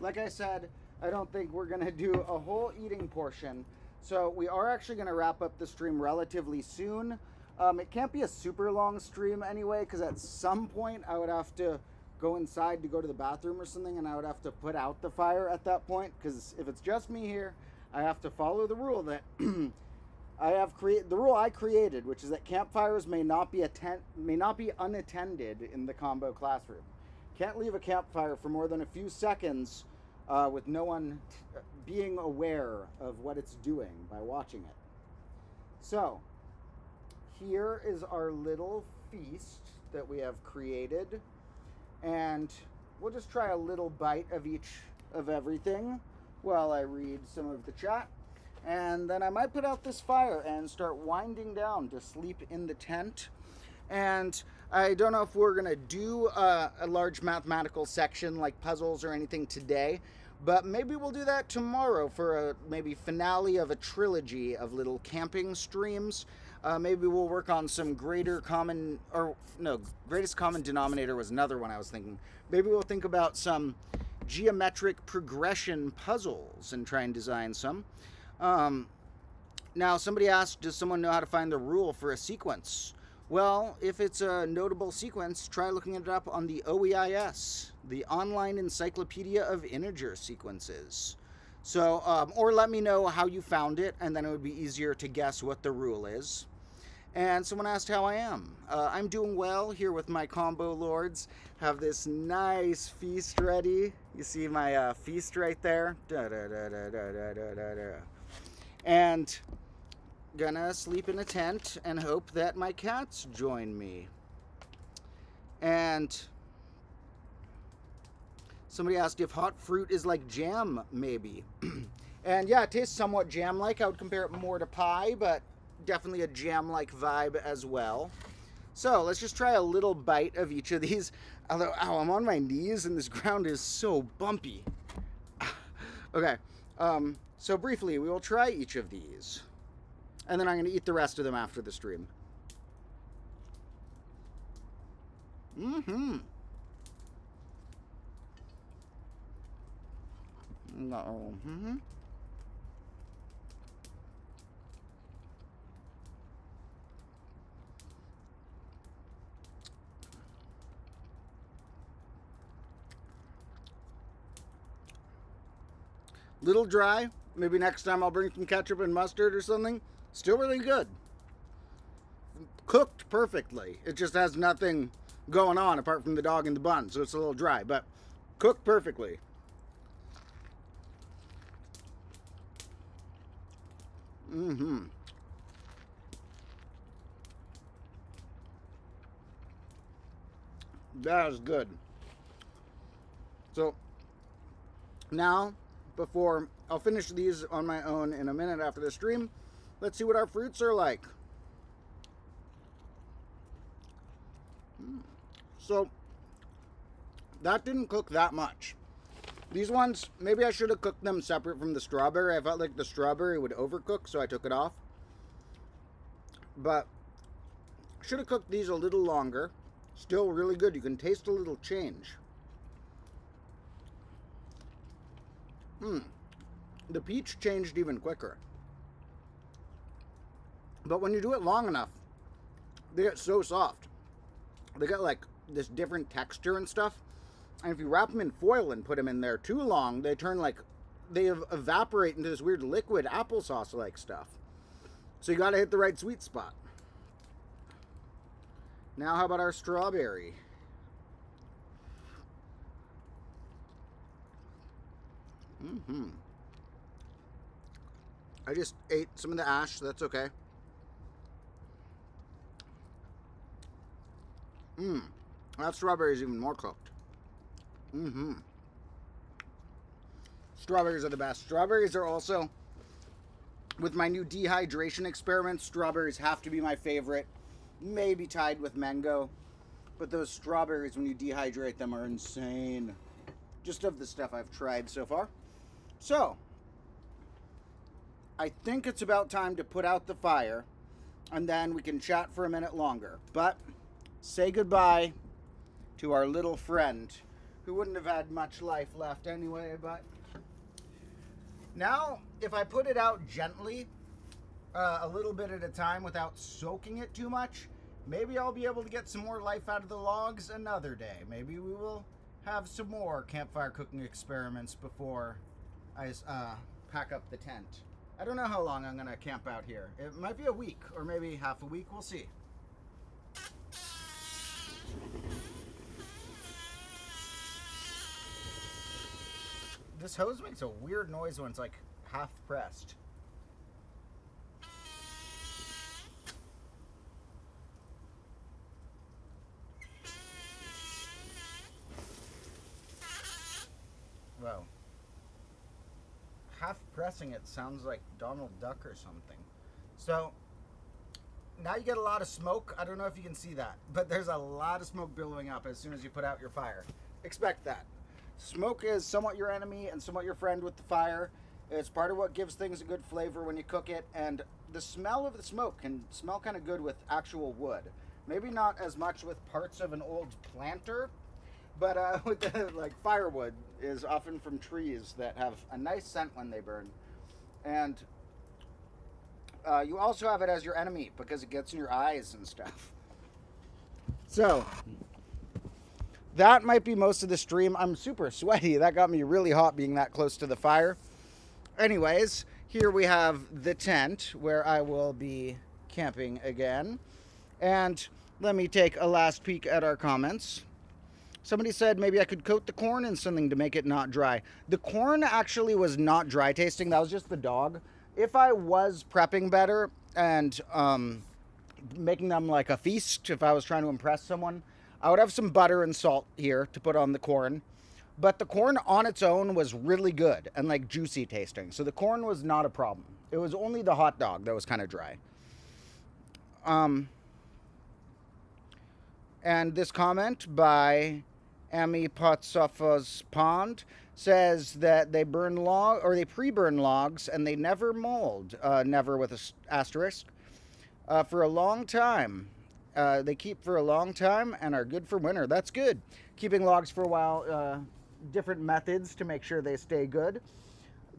Like I said, I don't think we're going to do a whole eating portion, so we are actually going to wrap up the stream relatively soon. It can't be a super long stream anyway, because at some point I would have to go inside to go to the bathroom or something, and I would have to put out the fire at that point, because if it's just me here, I have to follow the rule that the rule I created, which is that campfires may not be unattended in the combo classroom. Can't leave a campfire for more than a few seconds with no one being aware of what it's doing by watching it. So, here is our little feast that we have created, and we'll just try a little bite of each of everything while I read some of the chat. And then I might put out this fire and start winding down to sleep in the tent. And I don't know if we're going to do a large mathematical section like puzzles or anything today, but maybe we'll do that tomorrow for a maybe finale of a trilogy of little camping streams. Maybe we'll work on some greatest common denominator was another one I was thinking. Maybe we'll think about some geometric progression puzzles and try and design some. Now, somebody asked, does someone know how to find the rule for a sequence? Well, if it's a notable sequence, try looking it up on the OEIS, the Online Encyclopedia of Integer Sequences. So, or let me know how you found it, and then it would be easier to guess what the rule is. And someone asked how I am. I'm doing well here with my combo lords. Have this nice feast ready. You see my feast right there? And gonna sleep in a tent and hope that my cats join me. And somebody asked if hot fruit is like jam, maybe. And yeah, it tastes somewhat jam-like. I would compare it more to pie, but definitely a jam-like vibe as well. So let's just try a little bite of each of these. Although, ow, I'm on my knees and this ground is so bumpy. Okay, so briefly, we will try each of these. And then I'm going to eat the rest of them after the stream. Mm-hmm. No. Mm-hmm. Little dry. Maybe next time I'll bring some ketchup and mustard or something. Still really good. Cooked perfectly. It just has nothing going on apart from the dog and the bun, so it's a little dry, but cooked perfectly. Mm-hmm. That is good. So now, before I'll finish these on my own in a minute after the stream, let's see what our fruits are like. So that didn't cook that much. These ones, maybe I should have cooked them separate from the strawberry. I felt like the strawberry would overcook, so I took it off. But should have cooked these a little longer. Still really good. You can taste a little change. The peach changed even quicker. But when you do it long enough, they get so soft. They get like this different texture and stuff. And if you wrap them in foil and put them in there too long, they turn like, they evaporate into this weird liquid applesauce-like stuff. So you gotta hit the right sweet spot. Now how about our strawberry? I just ate some of the ash, that's okay. That strawberry is even more cooked. Strawberries are the best. Strawberries are also, with my new dehydration experiment, strawberries have to be my favorite. Maybe tied with mango. But those strawberries, when you dehydrate them, are insane. Just of the stuff I've tried so far. So, I think it's about time to put out the fire, and then we can chat for a minute longer. But say goodbye to our little friend, who wouldn't have had much life left anyway. But now, if I put it out gently, a little bit at a time without soaking it too much, maybe I'll be able to get some more life out of the logs another day. Maybe we will have some more campfire cooking experiments before I pack up the tent. I don't know how long I'm going to camp out here. It might be a week or maybe half a week. We'll see. This hose makes a weird noise when it's like half pressed. Whoa. Half pressing it sounds like Donald Duck or something. So now you get a lot of smoke. I don't know if you can see that, but there's a lot of smoke billowing up as soon as you put out your fire. Expect that. Smoke is somewhat your enemy and somewhat your friend with the fire. It's part of what gives things a good flavor when you cook it, and the smell of the smoke can smell kind of good with actual wood. Maybe not as much with parts of an old planter, but with the, like, firewood is often from trees that have a nice scent when they burn. And you also have it as your enemy because it gets in your eyes and stuff. So that might be most of the stream. I'm super sweaty. That got me really hot being that close to the fire. Anyways, here we have the tent where I will be camping again. And let me take a last peek at our comments. Somebody said maybe I could coat the corn in something to make it not dry. The corn actually was not dry tasting. That was just the dog. If I was prepping better and making them like a feast, if I was trying to impress someone, I would have some butter and salt here to put on the corn. But the corn on its own was really good and like juicy tasting. So the corn was not a problem. It was only the hot dog that was kind of dry. And this comment by Amy Potsofa's Pond says that they burn log, or they pre-burn logs, and they never mold, never with an asterisk, for a long time. They keep for a long time and are good for winter. That's good. Keeping logs for a while, different methods to make sure they stay good.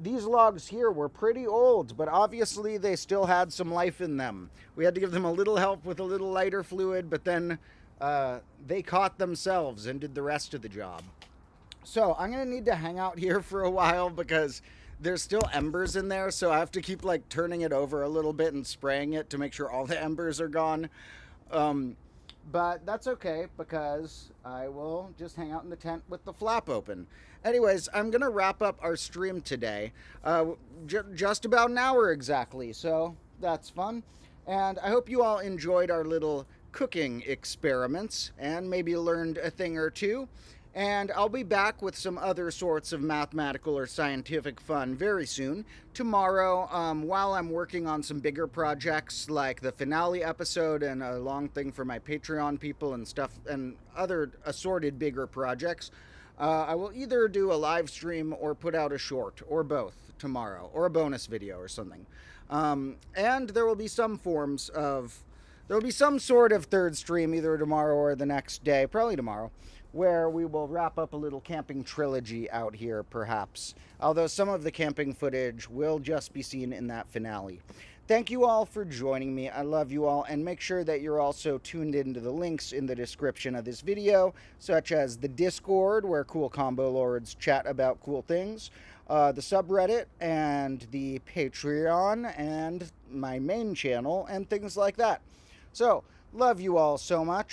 These logs here were pretty old, but obviously they still had some life in them. We had to give them a little help with a little lighter fluid, but then they caught themselves and did the rest of the job. So I'm going to need to hang out here for a while because there's still embers in there, so I have to keep like turning it over a little bit and spraying it to make sure all the embers are gone. But that's okay because I will just hang out in the tent with the flap open. Anyways, I'm going to wrap up our stream today. Just about an hour exactly, so that's fun. And I hope you all enjoyed our little cooking experiments and maybe learned a thing or two. And I'll be back with some other sorts of mathematical or scientific fun very soon. Tomorrow, while I'm working on some bigger projects like the finale episode and a long thing for my Patreon people and stuff and other assorted bigger projects, I will either do a live stream or put out a short or both tomorrow or a bonus video or something. And there will be some forms of... There will be some sort of third stream either tomorrow or the next day, probably tomorrow, where we will wrap up a little camping trilogy out here, perhaps. Although some of the camping footage will just be seen in that finale. Thank you all for joining me. I love you all, and make sure that you're also tuned into the links in the description of this video, such as the Discord, where cool combo lords chat about cool things, the subreddit, and the Patreon, and my main channel, and things like that. So, love you all so much,